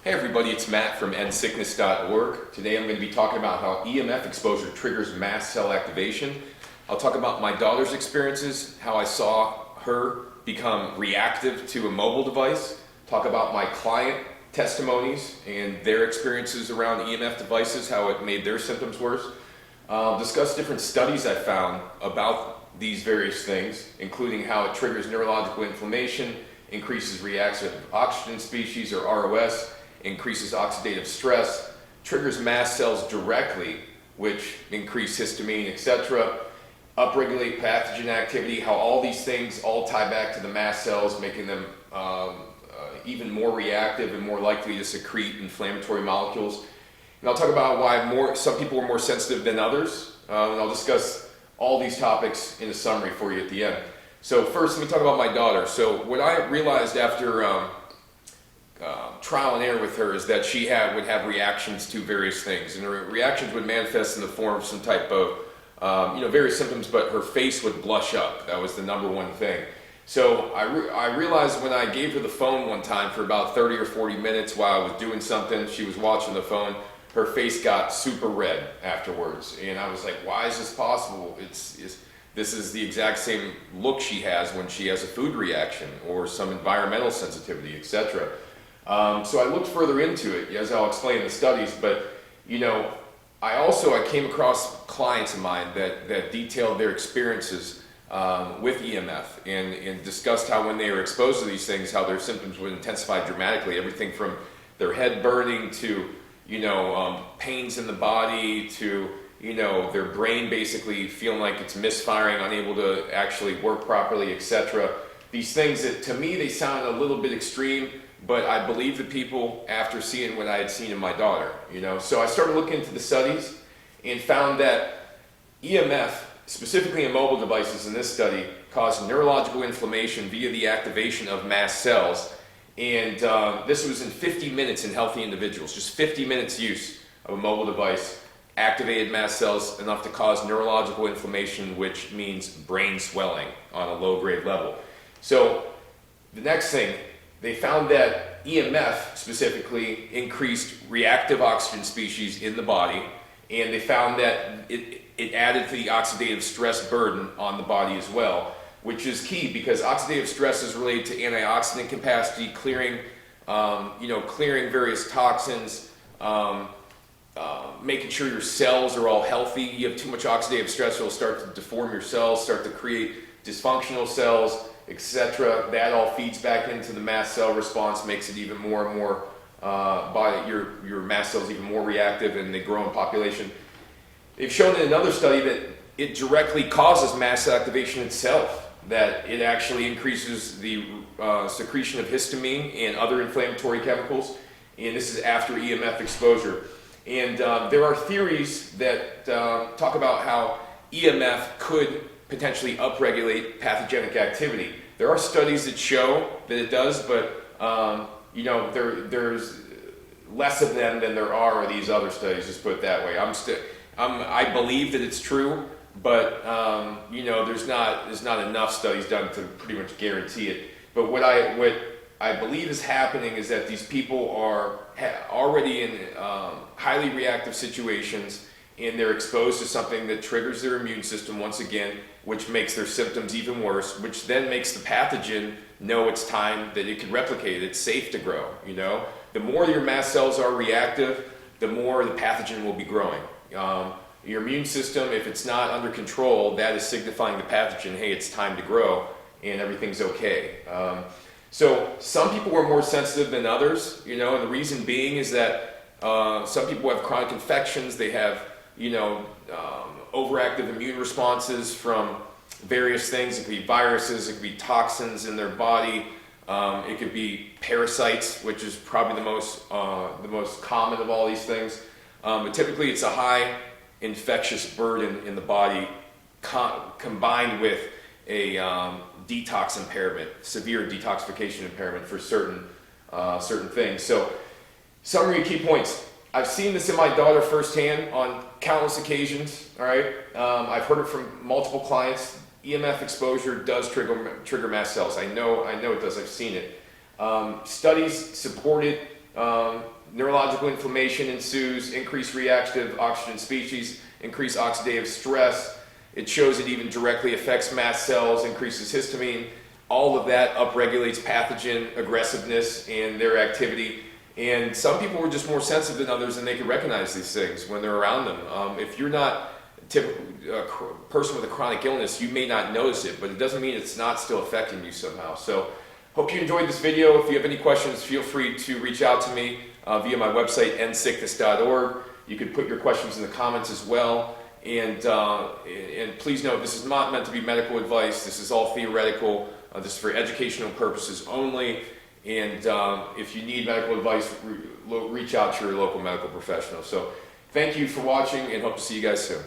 Hey everybody, it's Matt from endsickness.org. Today I'm going to be talking about how EMF exposure triggers mast cell activation. I'll talk about my daughter's experiences, how I saw her become reactive to a mobile device, talk about my client testimonies and their experiences around EMF devices, how it made their symptoms worse. I'll discuss different studies I found about these various things, including how it triggers neurological inflammation, increases reactive oxygen species or ROS, increases oxidative stress, triggers mast cells directly, which increase histamine, etc., upregulate pathogen activity, how all these things all tie back to the mast cells, making them even more reactive and more likely to secrete inflammatory molecules. And I'll talk about why some people are more sensitive than others, and I'll discuss all these topics in a summary for you at the end. So first, let me talk about my daughter. So what I realized after trial and error with her is that she would have reactions to various things, and her reactions would manifest in the form of some type of various symptoms, but her face would blush up. That was the number one thing. So I realized when I gave her the phone one time for about 30 or 40 minutes while I was doing something, she was watching the phone, her face got super red afterwards, and I was like, why is this possible? This is the exact same look she has when she has a food reaction or some environmental sensitivity, etc. So I looked further into it, as I'll explain in the studies, but I came across clients of mine that detailed their experiences with EMF and discussed how when they were exposed to these things, how their symptoms would intensify dramatically, everything from their head burning to pains in the body to their brain basically feeling like it's misfiring, unable to actually work properly, etc. These things that to me they sound a little bit extreme, but I believe the people after seeing what I had seen in my daughter, So I started looking into the studies and found that EMF, specifically in mobile devices in this study, caused neurological inflammation via the activation of mast cells. And this was in 50 minutes in healthy individuals, just 50 minutes use of a mobile device activated mast cells enough to cause neurological inflammation, which means brain swelling on a low-grade level. So the next thing, they found that EMF specifically increased reactive oxygen species in the body, and they found that it added to the oxidative stress burden on the body as well, which is key because oxidative stress is related to antioxidant capacity, clearing various toxins, making sure your cells are all healthy. You have too much oxidative stress, it'll start to deform your cells, start to create dysfunctional cells, etc. That all feeds back into the mast cell response, makes it even more and more your mast cells even more reactive, and they grow in population. They've shown in another study that it directly causes mast cell activation itself, that it actually increases the secretion of histamine and other inflammatory chemicals, and this is after EMF exposure. And there are theories that talk about how EMF could potentially upregulate pathogenic activity. There are studies that show that it does, but there's less of them than there are of these other studies. Just put it that way. I believe that it's true, but there's not enough studies done to pretty much guarantee it. But what I believe is happening is that these people are already in highly reactive situations, and they're exposed to something that triggers their immune system once again, which makes their symptoms even worse, which then makes the pathogen know it's time that it can replicate, it's safe to grow. The more your mast cells are reactive, the more the pathogen will be growing. Your immune system, if it's not under control, that is signifying the pathogen, hey, it's time to grow and everything's okay. So some people are more sensitive than others, and the reason being is that some people have chronic infections, they have overactive immune responses from various things. It could be viruses, it could be toxins in their body, it could be parasites, which is probably the most common of all these things. But typically it's a high infectious burden in the body combined with a detox impairment, severe detoxification impairment for certain things. So summary key points. I've seen this in my daughter firsthand on countless occasions, all right? I've heard it from multiple clients. EMF exposure does trigger mast cells. I know it does. I've seen it. Studies support it neurological inflammation ensues, increased reactive oxygen species, increased oxidative stress. It shows it even directly affects mast cells, increases histamine. All of that upregulates pathogen aggressiveness and their activity. And some people are just more sensitive than others, and they can recognize these things when they're around them. If you're not a person with a chronic illness, you may not notice it, but it doesn't mean it's not still affecting you somehow. So hope you enjoyed this video. If you have any questions, feel free to reach out to me via my website, endsickness.org. You could put your questions in the comments as well. And please note, this is not meant to be medical advice. This is all theoretical. This is for educational purposes only. And if you need medical advice, reach out to your local medical professional. So thank you for watching, and hope to see you guys soon.